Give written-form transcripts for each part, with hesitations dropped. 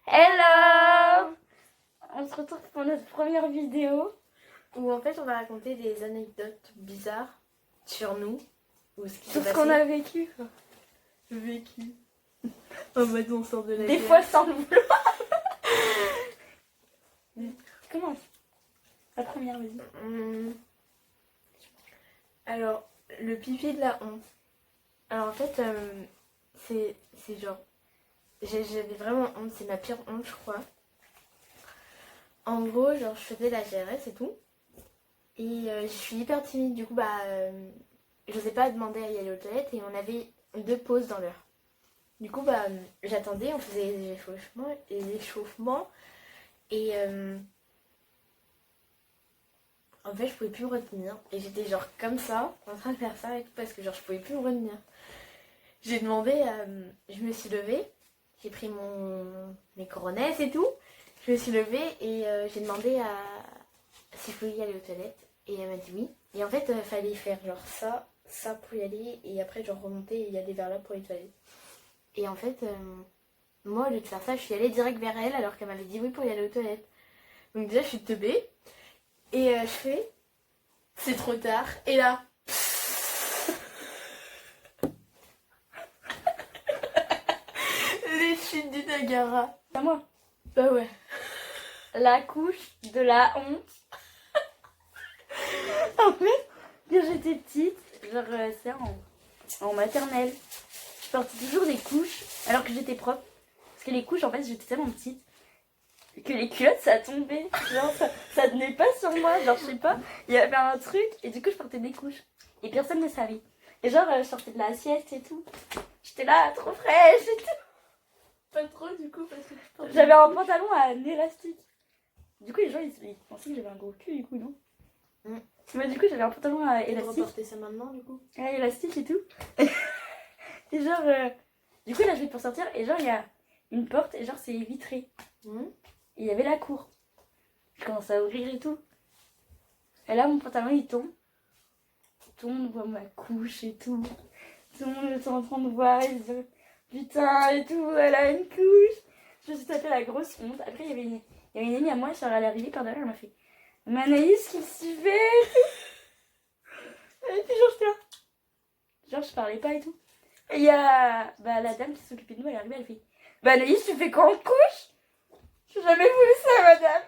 Hello! On se retrouve pour notre première vidéo. Où en fait on va raconter des anecdotes bizarres sur nous. Ou ce qui Sur s'est ce qu'on passé. a vécu. Quoi. Vécu. En mode on sort de la Des guerre. fois sans le vouloir. Commence. La première, vas-y. Alors, le pipi de la honte. Alors en fait, c'est genre... J'avais vraiment honte, c'est ma pire honte je crois. En gros, genre je faisais la GRS et tout. Et je suis hyper timide, du coup j'osais pas demander à y aller aux toilettes et on avait 2 pauses dans l'heure. Du coup j'attendais, on faisait les échauffements et en fait je pouvais plus me retenir et j'étais genre comme ça, en train de faire ça et tout parce que genre je pouvais plus me retenir. J'ai demandé, je me suis levée, j'ai pris mes coronets et tout, je me suis levée et j'ai demandé si je pouvais y aller aux toilettes. Et elle m'a dit oui. Et en fait, il fallait faire genre ça pour y aller. Et après, genre remonter et y aller vers là pour les toilettes. Et en fait, moi, au lieu de faire ça, je suis allée direct vers elle alors qu'elle m'avait dit oui pour y aller aux toilettes. Donc déjà, je suis teubée. Et je fais, c'est trop tard. Et là, les chutes du Niagara. C'est à moi. Bah ouais. La couche de la honte. En fait, quand j'étais petite, genre c'est en maternelle, je portais toujours des couches alors que j'étais propre. Parce que les couches, en fait, j'étais tellement petite que les culottes, ça tombait. Genre, ça tenait pas sur moi. Genre, je sais pas, il y avait un truc et du coup, je portais des couches. Et personne ne savait. Et genre, je sortais de la sieste et tout. J'étais là, trop fraîche et tout. Pas trop du coup parce que tu portes J'avais un pantalon à un élastique. Du coup, les gens, ils pensaient que j'avais un gros cul, du coup, non? Mais du coup, j'avais un pantalon à Et de élastique. reporter ça maintenant du coup. À élastique et tout. Et genre, du coup, là, je vais pour sortir. Et genre, il y a une porte et genre, c'est vitré. Et il y avait la cour. Je commence à ouvrir et tout. Et là, mon pantalon, il tombe. Tout le monde voit ma couche et tout. Tout le monde est en train de voir. Ils disent, putain, et tout, elle a une couche. Je me suis tapé la grosse honte. Après, il y avait une amie à moi, genre, elle est arrivée par derrière, elle m'a fait, mais Anaïs, qu'est-ce que tu fais? Et puis, genre, j'étais là. Genre, je parlais pas et tout. Et il y a la dame qui s'occupait de nous, elle est arrivée, elle fait, bah Anaïs, tu fais quand on couche? J'ai jamais voulu ça, madame.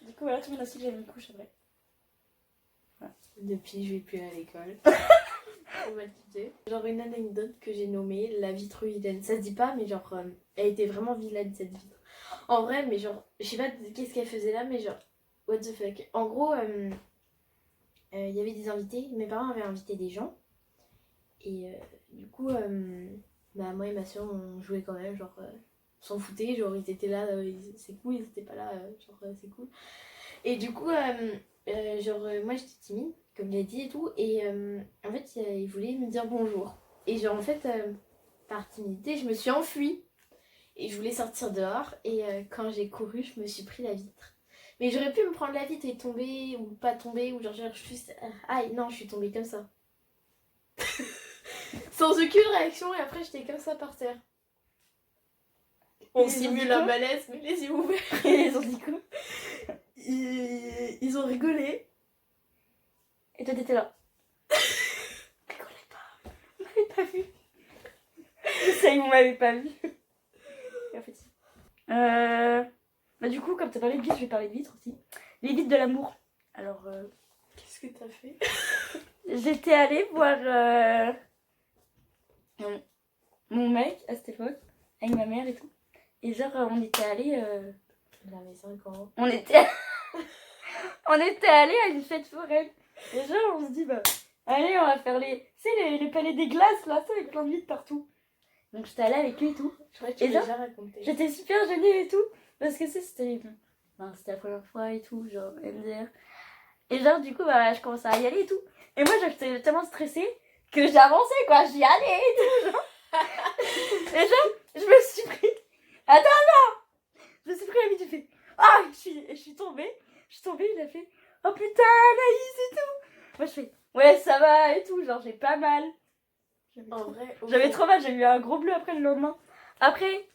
Du coup, voilà, tout le monde a su que j'avais une couche après. Voilà. Depuis, je vais plus à l'école. On va le quitter. Genre une anecdote que j'ai nommée la vitre vilaine. Ça se dit pas, mais genre, elle était vraiment vilaine cette vitre. En vrai, mais genre, je sais pas qu'est-ce qu'elle faisait là, mais genre, what the fuck. En gros, il y avait des invités. Mes parents avaient invité des gens. Et du coup, moi et ma soeur, on jouait quand même, genre, on s'en foutait. Genre, ils étaient là, c'est cool, ils étaient pas là, genre, c'est cool. Et du coup, moi j'étais timide, comme j'ai dit et tout, et en fait, il voulait me dire bonjour. Et genre, en fait, par timidité, je me suis enfuie. Et je voulais sortir dehors, et quand j'ai couru, je me suis pris la vitre. Mais j'aurais pu me prendre la vitre et tomber, ou pas tomber, ou genre, juste... Aïe, non, je suis tombée comme ça. Sans aucune réaction, et après, j'étais comme ça par terre. On simule un malaise, mais les yeux ouverts. Et ils ont dit quoi? Ils ont rigolé. Et toi, t'étais là. Rigolez pas. Vous m'avez pas vu. Ça, vous m'avez pas vu. Et en fait, si. Bah, du coup, comme t'as parlé de vitres, je vais parler de vitres aussi. Les vitres de l'amour. Alors, Qu'est-ce que t'as fait? j'étais allée voir mon mec à cette époque, avec ma mère et tout. Et genre, on était allés. Il avait 5 ans. On était. On était allés à une fête foraine. Et genre, on se dit, bah, allez, on va faire les. Tu sais, les palais des glaces, là, ça, avec plein de vitres partout. Donc, j'étais allée avec lui et tout. Je crois que tu Et l'as genre, déjà raconté. J'étais super gênée et tout. Parce que c'était la première fois et tout, genre, MDR. Et genre, du coup, bah, je commençais à y aller et tout. Et moi, j'étais tellement stressée que j'avançais, quoi. J'y allais et tout, genre. Et genre, je me suis pris. Attends, non! Je me suis pris la vie, j'ai fait. Ah! Je suis tombée. Il a fait. Oh putain, Anaïs et tout. Moi, je fais. Ouais, ça va et tout, genre, j'ai pas mal. En vrai, J'avais trop mal, j'ai eu un gros bleu après le lendemain. Après,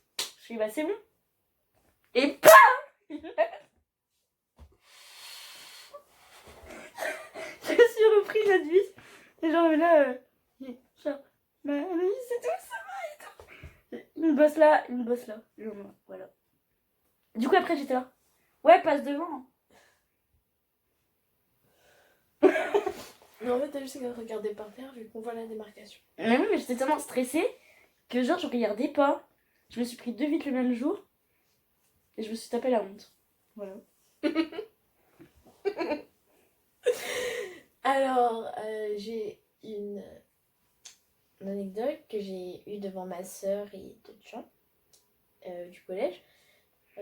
Je fais bah c'est bon. Et PAM. Je suis repris notre vis. Et genre là, genre, bah oui, c'est tout, ça va et tout. Une bosse là, une bosse là. Voilà. Du coup après j'étais là. Ouais, passe devant. Mais en fait, t'as juste qu'à regarder par terre vu qu'on voit la démarcation. Mais oui, mais j'étais tellement stressée que genre je regardais pas. Je me suis pris 2 vitres le même jour. Et je me suis tapé la honte. Voilà. Alors, j'ai une anecdote que j'ai eue devant ma sœur et d'autres gens du collège.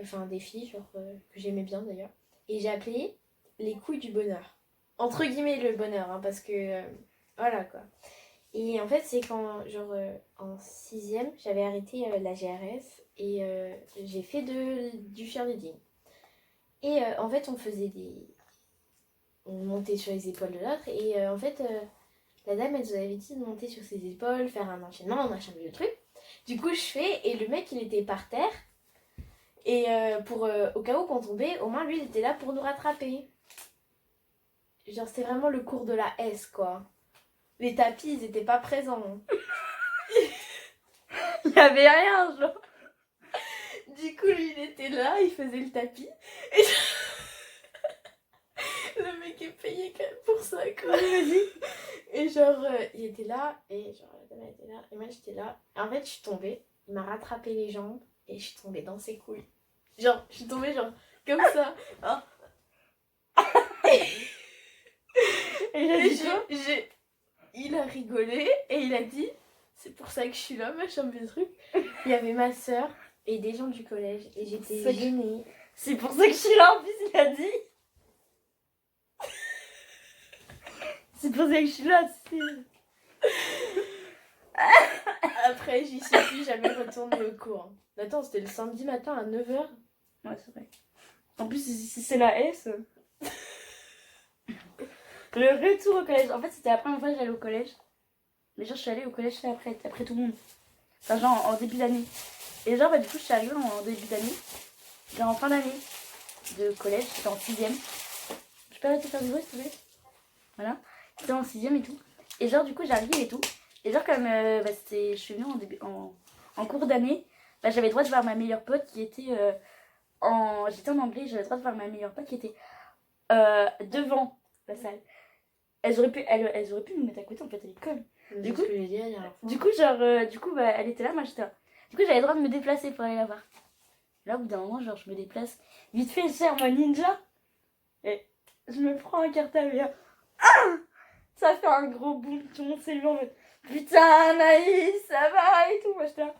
Enfin, des filles, genre, que j'aimais bien d'ailleurs. Et j'ai appelé les couilles du bonheur. Entre guillemets, le bonheur, hein, parce que... voilà, quoi. Et en fait, c'est quand, genre, en 6e, j'avais arrêté la GRS et j'ai fait du cheerleading. Et en fait, on montait sur les épaules de l'autre et en fait, la dame, elle nous avait dit de monter sur ses épaules, faire un enchaînement, machin, le truc. Du coup, je fais et le mec, il était par terre. Et au cas où qu'on tombait, au moins lui il était là pour nous rattraper. Genre c'était vraiment le cours de la S quoi. Les tapis ils étaient pas présents. Il y avait rien, genre. Du coup lui il était là, il faisait le tapis. Et le mec est payé quand même pour ça quoi. Vas-y. Et genre il était là et genre la dame était là et moi j'étais là. Et en fait je suis tombée, il m'a rattrapé les jambes et je suis tombée dans ses couilles. Genre je suis tombée genre comme ça. Hein. Il a rigolé et il a dit c'est pour ça que je suis là, machin de truc. Il y avait ma soeur et des gens du collège et j'étais gênée. C'est pour ça que je suis là, en plus il a dit. C'est pour ça que je suis là, Après j'y suis plus jamais retournée au cours. Attends, c'était le samedi matin à 9h. Ouais, c'est vrai. En plus, si c'est la S. Le retour au collège. En fait, c'était la première fois que j'allais au collège. Mais genre, je suis allée au collège après tout le monde. Enfin, genre en début d'année. Et genre, bah, du coup, je suis arrivée en début d'année. Genre en fin d'année de collège. J'étais en 6e. Je peux arrêter de faire du bruit, s'il te plaît? Voilà. J'étais en 6e et tout. Et genre, du coup, j'arrive et tout. Et genre, comme je suis venue en cours d'année, bah, j'avais le droit de voir ma meilleure pote qui était J'étais en anglais, j'avais le droit de voir ma meilleure pote qui était devant la salle. Elles auraient pu me mettre à côté en fait à l'école. Du coup, bah, elle était là, moi j'étais là. Du coup, j'avais le droit de me déplacer pour aller la voir. Là, au bout d'un moment, genre, je me déplace. Vite fait, je sers mon ninja. Et je me prends un cartable. Ah, ça fait un gros boom. Tout le monde s'est levé en mode putain, Anaïs, ça va et tout. Moi, j'étais là.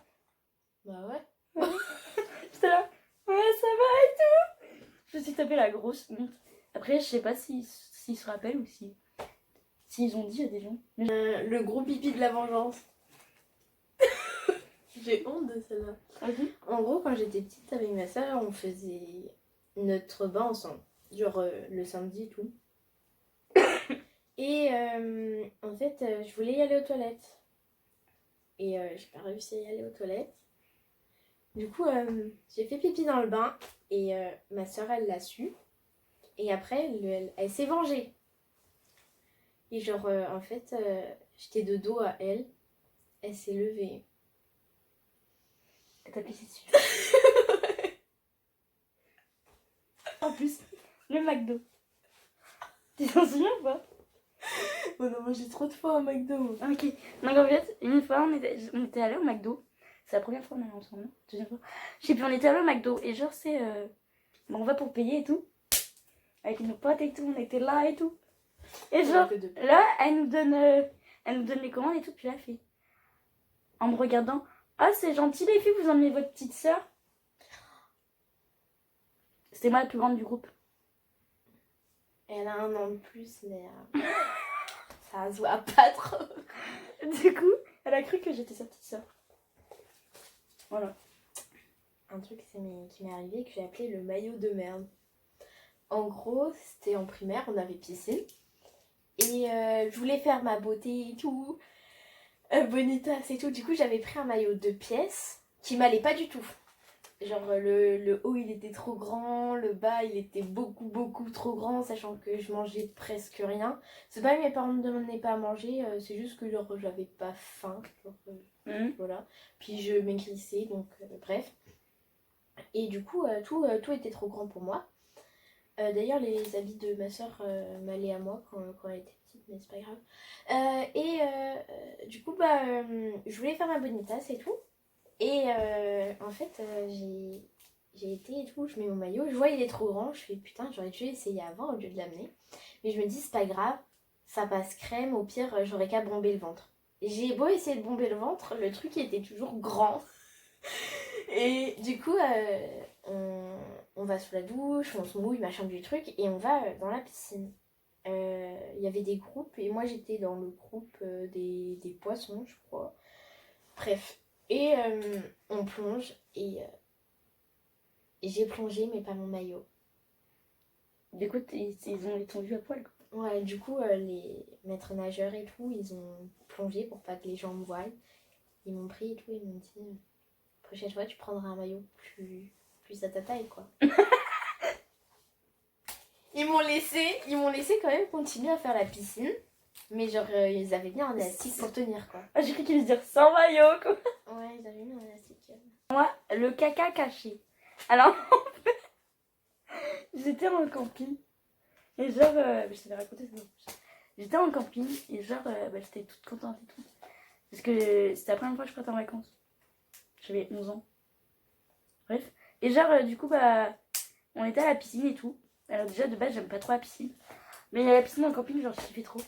Bah ouais. J'étais là. Ouais, ça va et tout. Je me suis tapé la grosse honte. Après, je sais pas s'ils se rappellent ou s'ils ont dit à des gens. Le gros pipi de la vengeance. J'ai honte de celle-là. Okay. En gros, quand j'étais petite avec ma soeur, on faisait notre bain ensemble. Genre le samedi et tout. Et en fait, je voulais y aller aux toilettes. Et j'ai pas réussi à y aller aux toilettes. Du coup, j'ai fait pipi dans le bain. Et ma soeur, elle l'a su. Et après, elle s'est vengée. Et genre, en fait, j'étais de dos à elle. Elle s'est levée. Elle t'a pissé dessus. En plus, le McDo. Tu t'en souviens ou pas? On a mangé trop de fois au McDo. Ok. Donc en fait, une fois, on était allés au McDo. C'est la première fois qu'on allait ensemble, non? Deuxième fois. Je sais plus, on était allés au McDo. Et genre, bon, on va pour payer et tout. Avec nos potes et tout, on était là et tout. Et genre, là, elle nous donne les commandes et tout. Puis là, elle fait, en me regardant, ah, c'est gentil les filles, vous emmenez votre petite soeur. C'était moi la plus grande du groupe. Elle a 1 an de plus, mais ça se voit pas trop. Du coup, elle a cru que j'étais sa petite soeur. Voilà. Un truc qui m'est arrivé que j'ai appelé le maillot de merde. En gros, c'était en primaire, on avait piscine. Et je voulais faire ma beauté et tout. Bonitas et tout. Du coup, j'avais pris un maillot de pièces qui m'allait pas du tout. Genre le haut il était trop grand, le bas il était beaucoup trop grand, sachant que je mangeais presque rien. C'est pas que mes parents me demandaient pas à manger, c'est juste que genre j'avais pas faim. Genre, voilà. Puis je maigrissais, donc bref. Et du coup tout était trop grand pour moi. D'ailleurs les habits de ma soeur m'allaient à moi quand elle était petite, mais c'est pas grave. Du coup je voulais faire ma bonitas et tout. Et en fait, j'ai été et tout, je mets mon maillot, je vois il est trop grand, je fais putain, j'aurais dû essayer avant au lieu de l'amener. Mais je me dis, c'est pas grave, ça passe crème, au pire, j'aurais qu'à bomber le ventre. Et j'ai beau essayer de bomber le ventre, le truc il était toujours grand. Et du coup, on va sous la douche, on se mouille, machin du truc, et on va dans la piscine. Il y avait des groupes, et moi j'étais dans le groupe des poissons, je crois. Bref. Et on plonge et j'ai plongé mais pas mon maillot. Du coup, ils t'ont vu à poil, quoi. Ouais, du coup, les maîtres nageurs et tout, ils ont plongé pour pas que les gens me voient. Ils m'ont pris et tout, ils m'ont dit prochaine fois, tu prendras un maillot plus à ta taille, quoi. Ils m'ont laissé quand même continuer à faire la piscine. Mais genre, ils avaient bien un élastique pour tenir, quoi. Ah, j'ai cru qu'ils allaient dire sans maillot, quoi. Ouais, ils avaient mis un élastique. Moi, le caca caché. Alors, j'étais en camping. Et genre, je t'avais raconté ça. J'étais en camping et genre, j'étais toute contente et tout. Parce que c'était la première fois que je partais en vacances. J'avais 11 ans. Bref. Et genre, du coup, on était à la piscine et tout. Alors déjà, de base, j'aime pas trop la piscine. Mais la piscine en camping, genre, je kiffais trop.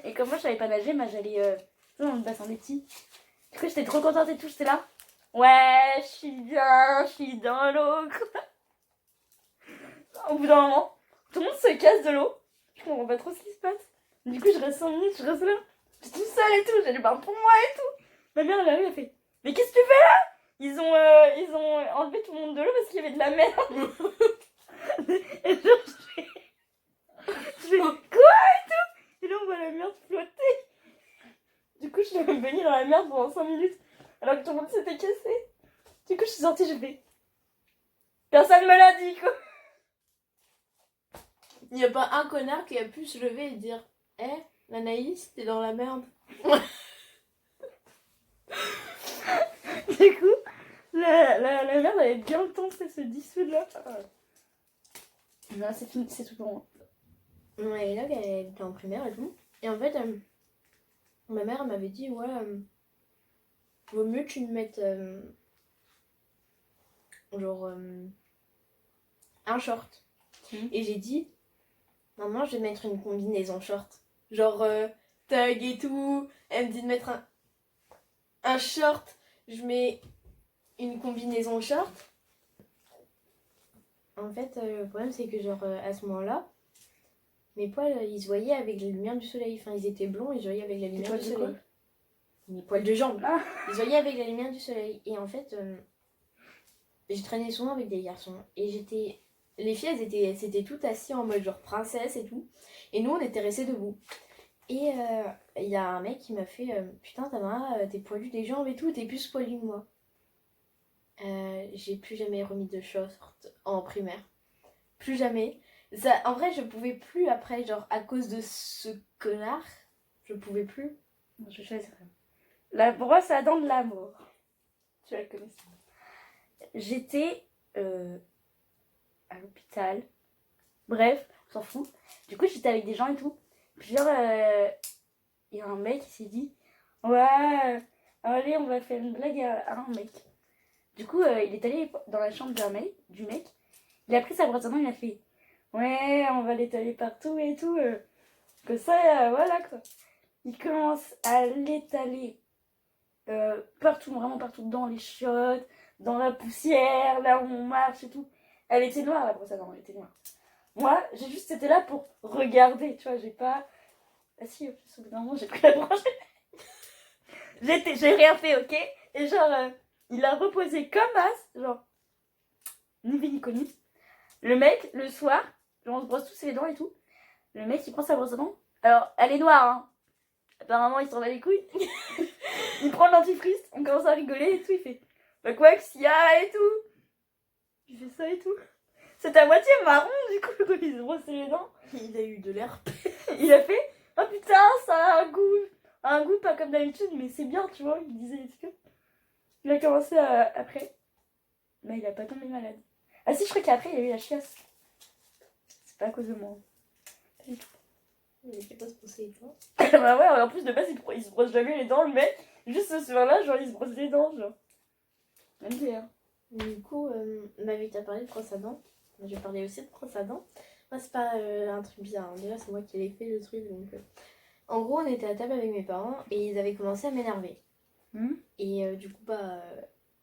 Et comme moi, je savais pas nager, j'allais dans le bassin des petits. Du coup, j'étais trop contente et tout. J'étais là. Ouais, je suis bien, je suis dans l'eau, quoi. Au bout d'un moment, tout le monde se casse de l'eau. Je comprends pas trop ce qui se passe. Du coup, je reste 5 minutes, je reste là. Je suis toute seule et tout, j'ai du bain pour moi et tout. Ma mère, elle arrive, elle fait mais qu'est-ce que tu fais là? Ils ont enlevé tout le monde de l'eau parce qu'il y avait de la merde. Et genre, je fais quoi et tout? Et là, on voit la merde flotter. Du coup, je suis baignée dans la merde pendant 5 minutes alors que tout le monde s'était cassé. Du coup, je suis sortie, je fais personne me l'a dit, quoi. Il n'y a pas un connard qui a pu se lever et dire l'Anaïs, t'es dans la merde. Du coup, la merde, elle est bien le temps, c'est se dissoudre là. Non, c'est fini, c'est tout pour moi. Ouais, là, elle était en primaire et tout. Et en fait, ma mère elle m'avait dit, ouais, vaut mieux que tu me mettes genre un short. Et j'ai dit, maman, je vais mettre une combinaison short. Genre tag et tout. Elle me dit de mettre un short. Je mets une combinaison short. En fait, le problème, c'est que genre à ce moment-là, mes poils, ils se voyaient avec la lumière du soleil. Enfin, ils étaient blonds et ils se voyaient avec la lumière du soleil. Mes poils de jambes. Ah. Ils se voyaient avec la lumière du soleil. Et en fait, je traînais souvent avec des garçons. Et j'étais... Les filles, elles étaient toutes assises en mode genre princesse et tout. Et nous, on était restés debout. Et il y a un mec qui m'a fait putain, Tamara, t'es poilue des jambes et tout, t'es plus poilue que moi. J'ai plus jamais remis de short en primaire. Plus jamais. Ça, en vrai, je pouvais plus après, genre à cause de ce connard. Je pouvais plus. Je choisirais. La brosse à dents de l'amour. Tu la connais. J'étais à l'hôpital. Bref, on s'en fout. Du coup, j'étais avec des gens et tout. Puis genre, il y a un mec qui s'est dit ouais, allez, on va faire une blague à un mec. Du coup, il est allé dans la chambre du mec. Il a pris sa brosse à dents, il a fait ouais, on va l'étaler partout et tout. Que ça, voilà quoi. Il commence à l'étaler partout, vraiment partout, dans les chiottes, dans la poussière, là où on marche et tout. Elle était noire, la brosse à dents, elle était noire. Moi, j'ai juste été là pour regarder, tu vois, j'ai pas... Ah si, au bout d'un moment, j'ai pris la brosse. J'ai rien fait, ok? Et genre, il a reposé comme as, genre, ni vu ni connu. Le mec, le soir, genre, on se brosse tous ses dents et tout. Le mec, il prend sa brosse à dents. Alors, elle est noire, hein. Apparemment, il s'en bat les couilles. Il prend le dentifrice, on commence à rigoler et tout, il fait bah quoi que s'il y a et tout. Il fait ça et tout. C'était à moitié marron du coup quand il se brossait les dents. Il a eu de l'air. Il a fait oh putain ça a un goût pas comme d'habitude mais c'est bien tu vois. Il disait des trucs. Il a commencé après. Mais il a pas tombé malade. Ah si je crois qu'après il y a eu la chiasse. C'est pas à cause de moi. Pas du tout. Il était pas se brosser les dents. Bah ouais en plus de base il se brosse jamais les dents le mec. Juste ce soir-là genre il se brosse les dents genre. Même bien. Du coup, ma vie t'a parlé de brosse à dents. Je parlais aussi de brosse à dents. Moi, c'est pas un truc bizarre. Déjà, c'est moi qui l'ai fait le truc. Donc, en gros, on était à table avec mes parents et ils avaient commencé à m'énerver. Et du coup,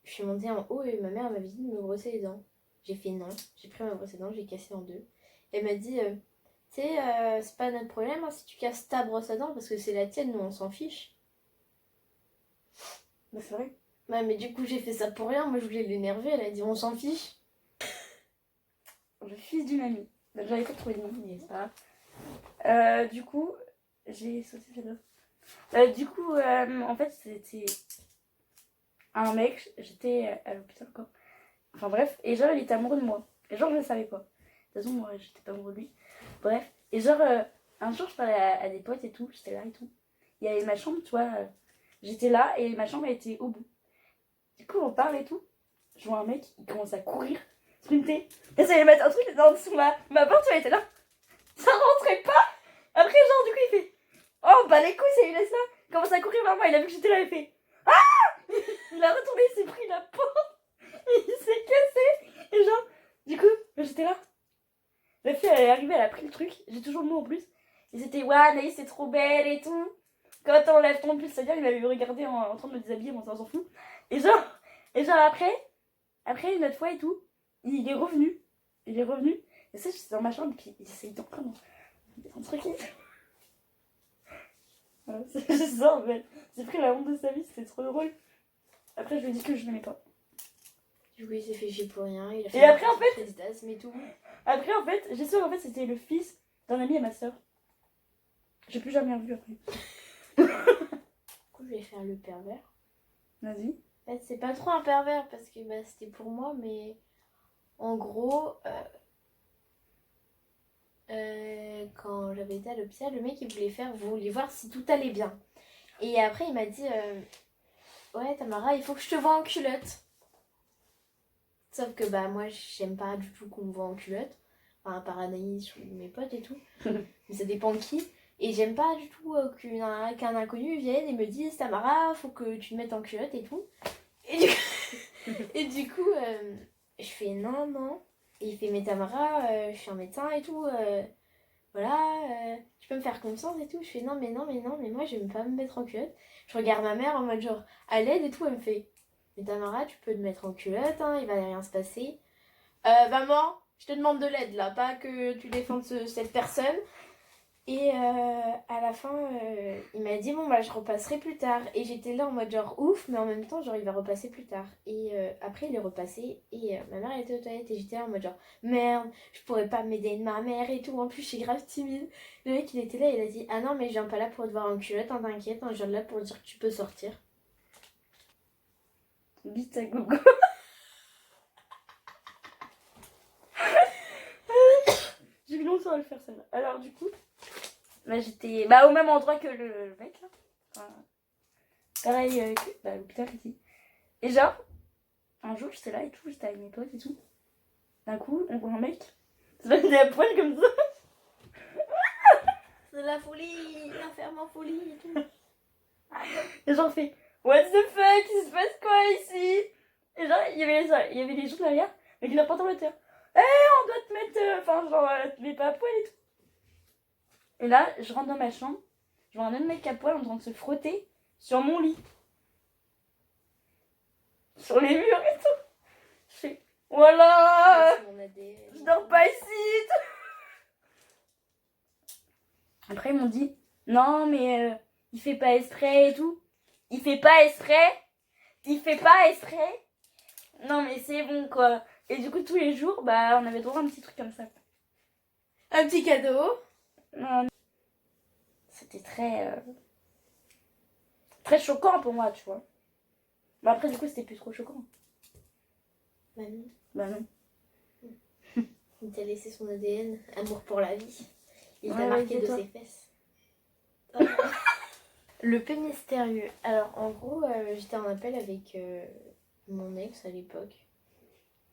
je suis montée en haut et ma mère m'avait dit de me brosser les dents. J'ai fait non. J'ai pris ma brosse à dents, j'ai cassé en deux. Elle m'a dit, tu sais, c'est pas notre problème hein, si tu casses ta brosse à dents parce que c'est la tienne, nous on s'en fiche. Bah c'est vrai. Ouais, mais du coup, j'ai fait ça pour rien. Moi, je voulais l'énerver. Elle a dit, on s'en fiche. Le fils d'une amie. Bah, j'avais pas trouvé de nom, mais c'est pas grave. Du coup, j'ai sauté cette du coup, en fait, c'était un mec. J'étais à l'hôpital encore. Enfin bref, et genre, il était amoureux de moi. Et genre, je le savais pas. De toute façon, moi, j'étais pas amoureux de lui. Bref, et genre, un jour, je parlais à des potes et tout. J'étais là et tout. Il y avait ma chambre, tu vois. J'étais là et ma chambre, elle était au bout. Du coup, on parle et tout. Je vois un mec, il commence à courir, sprinter. Et ça allait mettre un truc dans dessous ma porte, elle était là. Ça rentrait pas. Après, genre, du coup, il fait oh, bah les couilles, ça lui laisse là. Il commence à courir vers moi, il a vu que j'étais là, il fait ah. Il a retourné, il s'est pris la porte. Il s'est cassé. Et genre, du coup, j'étais là. La fille, elle est arrivée, elle a pris le truc. J'ai toujours le mot en plus. Et c'était ouais, Anaïs, c'est trop belle et tout. Quand on lève ton pull, c'est-à-dire, il m'avait regardé en train de me déshabiller, bon, ça, on s'en fout. Et genre après, une autre fois et tout, il est revenu. Et ça, j'étais dans ma chambre, puis il essayait d'entrer dans un truc. Voilà, c'est ça, en fait. J'ai pris la honte de sa vie, c'était trop drôle. Après, je lui ai dit que je l'aimais pas. Du coup, il s'est fait chier pour rien. Il a fait Et après, en fait, mais tout. Après, en fait, j'ai su qu'en fait, c'était le fils d'un ami à ma soeur. J'ai plus jamais revu après. Du coup, je vais faire le pervers. Vas-y. C'est pas trop un pervers parce que c'était pour moi, mais en gros, quand j'avais été à l'hôpital, le mec il voulait voir si tout allait bien. Et après il m'a dit ouais Tamara, il faut que je te voie en culotte. Sauf que moi j'aime pas du tout qu'on me voit en culotte. Enfin, par Anaïs ou mes potes et tout. Mais ça dépend de qui. Et j'aime pas du tout qu'un inconnu vienne et me dise Tamara, faut que tu te mettes en culotte et tout. Et du coup, je fais non. Et il fait mais Tamara, je suis un médecin et tout. Voilà, tu peux me faire confiance et tout. Je fais non, mais moi je vais pas me mettre en culotte. Je regarde ma mère en mode genre à l'aide et tout. Elle me fait mais Tamara, tu peux te mettre en culotte, hein, il va rien se passer. Maman, je te demande de l'aide là, pas que tu défendes cette personne. Et à la fin, il m'a dit bon je repasserai plus tard. Et j'étais là en mode genre ouf, mais en même temps genre il va repasser plus tard. Et après il est repassé et ma mère elle était aux toilettes et j'étais là en mode genre merde, je pourrais pas m'aider de ma mère et tout. En plus je suis grave timide. Le mec il était là, il a dit ah non mais je viens pas là pour te voir en culotte, hein, t'inquiète, hein, je viens là pour dire que tu peux sortir. Bite à gogo. J'ai mis longtemps à le faire ça. Alors du coup, j'étais au même endroit que le mec là. Enfin, pareil que l'hôpital ici. Et genre, un jour j'étais là et tout, j'étais avec mes potes et tout. D'un coup, on voit un mec se mettre des poils comme ça. C'est la folie, l'enfermement folie et tout. Et genre fait what the fuck, il se passe quoi ici? Et genre, il y avait les gens derrière, mais qui leur portent en moteur. On doit te mettre, les pas à poil et tout. Et là, je rentre dans ma chambre, je vois un autre mec à poil en train de se frotter sur mon lit. Sur les murs et tout. Je fais voilà, je dors pas ici. Après, ils m'ont dit non, mais il fait pas exprès et tout. Il fait pas exprès. Non, mais c'est bon quoi. Et du coup, tous les jours, on avait droit à un petit truc comme ça. Un petit cadeau. Non. C'était très choquant pour moi, tu vois. Mais après, du coup, c'était plus trop choquant. non. Bah non. Il t'a laissé son ADN, amour pour la vie. Il t'a Ouais, marqué ouais, de c'est ses fesses. Le peu mystérieux. Alors, en gros, j'étais en appel avec mon ex à l'époque.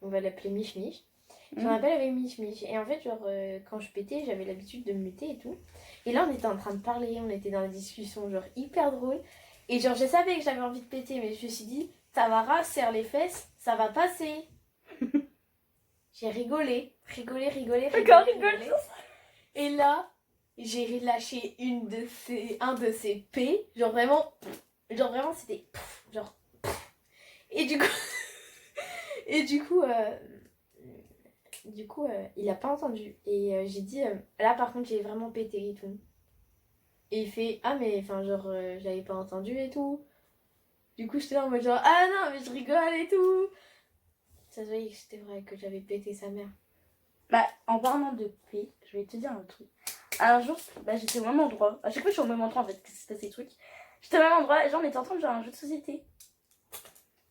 On va l'appeler Mich Mich. J'étais en appel avec Mich Mich. Et en fait, genre, quand je pétais, j'avais l'habitude de me muter et tout. Et là, on était en train de parler, on était dans la discussion, genre, hyper drôle. Et genre, je savais que j'avais envie de péter, mais je me suis dit, Tamara, serre les fesses, ça va passer. J'ai rigolé. Encore rigolé. Et là, j'ai relâché un de ces P. Genre vraiment c'était genre. Et du coup, il a pas entendu. Et j'ai dit, là par contre, j'ai vraiment pété et tout. Et il fait, ah mais enfin genre, j'avais pas entendu et tout. Du coup, j'étais là en mode genre, ah non, mais je rigole et tout. Ça se voyait que c'était vrai, que j'avais pété sa mère. Bah, en parlant de paix, je vais te dire un truc. Un jour, bah, j'étais au même endroit. À chaque fois, je suis au même endroit en fait, que c'est ces trucs. J'étais au même endroit et genre, on était en train de jouer à un jeu de société.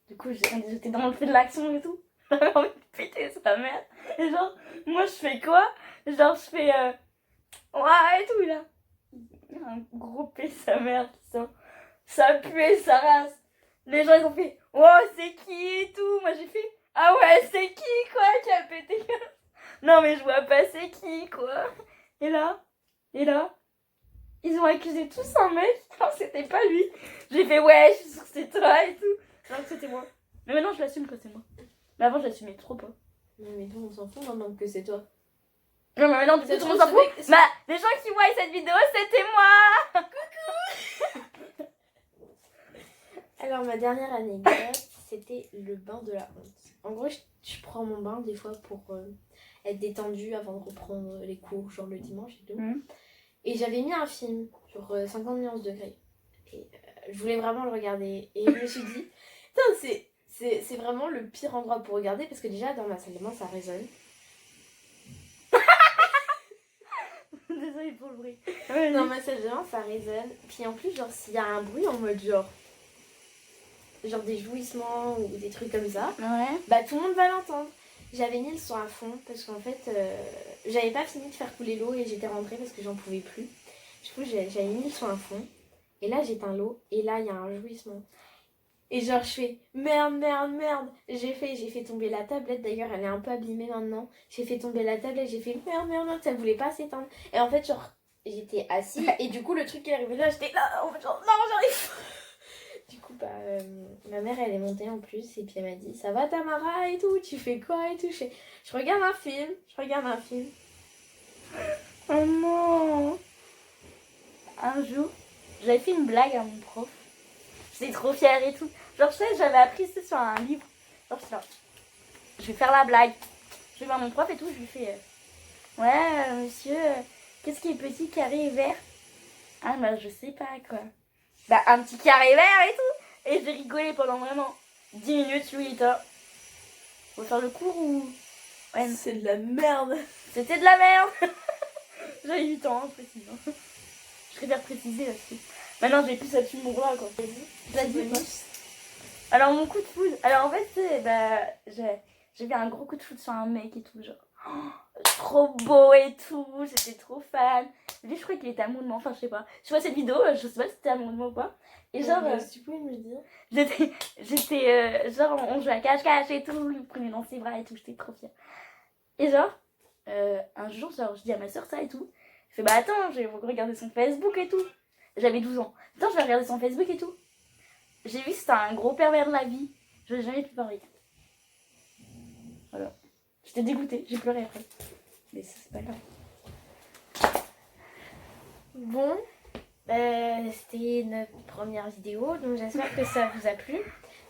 Du coup, j'étais dans le feu de l'action et tout. J'avais envie de péter sa mère. Et genre, moi, je fais quoi? Genre, je fais. Ouais, et tout, là. Il y a un gros P, sa mère qui sort. Ça pue sa race. Les gens, ils ont fait. Oh, c'est qui et tout. Moi, j'ai fait. Ah ouais, c'est qui quoi qui a pété? Non, mais je vois pas c'est qui quoi. Et là, ils ont accusé tous un mec. Non, c'était pas lui. J'ai fait ouais, je suis sûre que c'est toi et tout. Alors que c'était moi. Mais maintenant, je l'assume que c'est moi. Mais avant, je l'assumais trop pas. Non, mais nous, on s'en fout maintenant que c'est toi. Non, mais maintenant, tout le monde s'en fout. Bah, les gens qui voient cette vidéo, c'était moi. Alors, ma dernière anecdote, c'était le bain de la honte. En gros, je prends mon bain des fois pour être détendue avant de reprendre les cours, genre le dimanche et tout. Et j'avais mis un film, genre 50 nuances degrés. Et je voulais vraiment le regarder. Et je me suis dit, putain, c'est vraiment le pire endroit pour regarder parce que déjà, dans ma salle de bain, ça résonne. Désolée pour le bruit. Dans ma salle de bain, ça résonne. Puis en plus, genre, s'il y a un bruit en mode genre des jouissements ou des trucs comme ça, Ouais. bah tout le monde va l'entendre. J'avais mis le son à fond parce qu'en fait, j'avais pas fini de faire couler l'eau et j'étais rentrée parce que j'en pouvais plus. Du coup, j'avais mis le son à fond. Et là, j'éteins l'eau et là, il y a un jouissement. Et genre, je fais merde. J'ai fait tomber la tablette. D'ailleurs, elle est un peu abîmée maintenant. J'ai fait tomber la tablette. J'ai fait merde. Ça voulait pas s'éteindre. Et en fait, genre, j'étais assise. Et du coup, le truc qui est arrivé là, j'étais là. En fait, genre, non, j'arrive. Du coup, bah, ma mère, elle est montée en plus. Et puis, elle m'a dit, ça va, Tamara et tout. Tu fais quoi et tout. Je regarde un film. Oh non. Un jour, j'avais fait une blague à mon prof. J'étais trop fière et tout. Genre, je sais, j'avais appris ça sur un livre. Genre, je suis là, je vais faire la blague. Je vais voir mon prof et tout. Je lui fais ouais, monsieur, qu'est-ce qui est petit, carré et vert? Ah, bah, je sais pas quoi. Bah, un petit carré vert et tout. Et j'ai rigolé pendant vraiment 10 minutes. Lui, il était là. Faut faire le cours ou. Ouais, c'est de la merde. C'était de la merde. J'avais 8 ans, précisément. Je préfère préciser là-dessus. Maintenant, j'ai plus cet humour-là, quoi. Vas-y. Alors, mon coup de foudre. Alors, en fait, tu sais, bah, j'ai eu un gros coup de foudre sur un mec et tout, genre. Oh, trop beau et tout. J'étais trop fan. Lui, je crois qu'il était amoureux de moi. Enfin, je sais pas. Je vois cette vidéo, je sais pas si c'était amoureux de moi ou pas. Et genre. Tu pouvais me le dire. J'étais. Genre, on jouait à cache-cache et tout. Il me prenait dans ses bras et tout. J'étais trop fière. Et genre, un jour, genre, je dis à ma soeur ça et tout. Je fais, bah attends, je vais regarder son Facebook et tout. J'avais 12 ans. Attends, je vais regarder son Facebook et tout. J'ai vu que c'était un gros pervers de la vie. Je n'ai jamais pu parler. Voilà. J'étais dégoûtée, j'ai pleuré après. Mais c'est pas grave. Bon, c'était notre première vidéo, donc j'espère que ça vous a plu.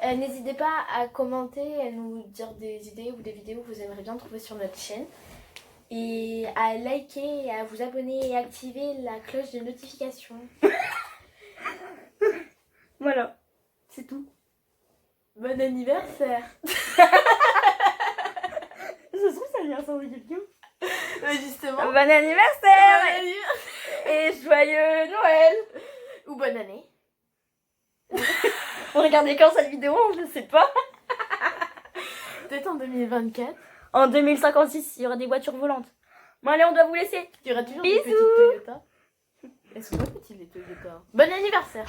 N'hésitez pas à commenter, à nous dire des idées ou des vidéos que vous aimeriez bien trouver sur notre chaîne. Et à liker, et à vous abonner et activer la cloche de notification. Voilà, c'est tout. Bon anniversaire. Ça se trouve, c'est l'anniversaire de quelqu'un. Justement. Bon anniversaire. Et joyeux Noël. Ou bonne année. On regardait quand cette vidéo, je sais pas. Peut-être en 2024. En 2056, il y aura des voitures volantes. Bon, allez, on doit vous laisser. Il y aura toujours Bisous. des petites Toyota. Elles sont pas petites les Toyota. Bon anniversaire.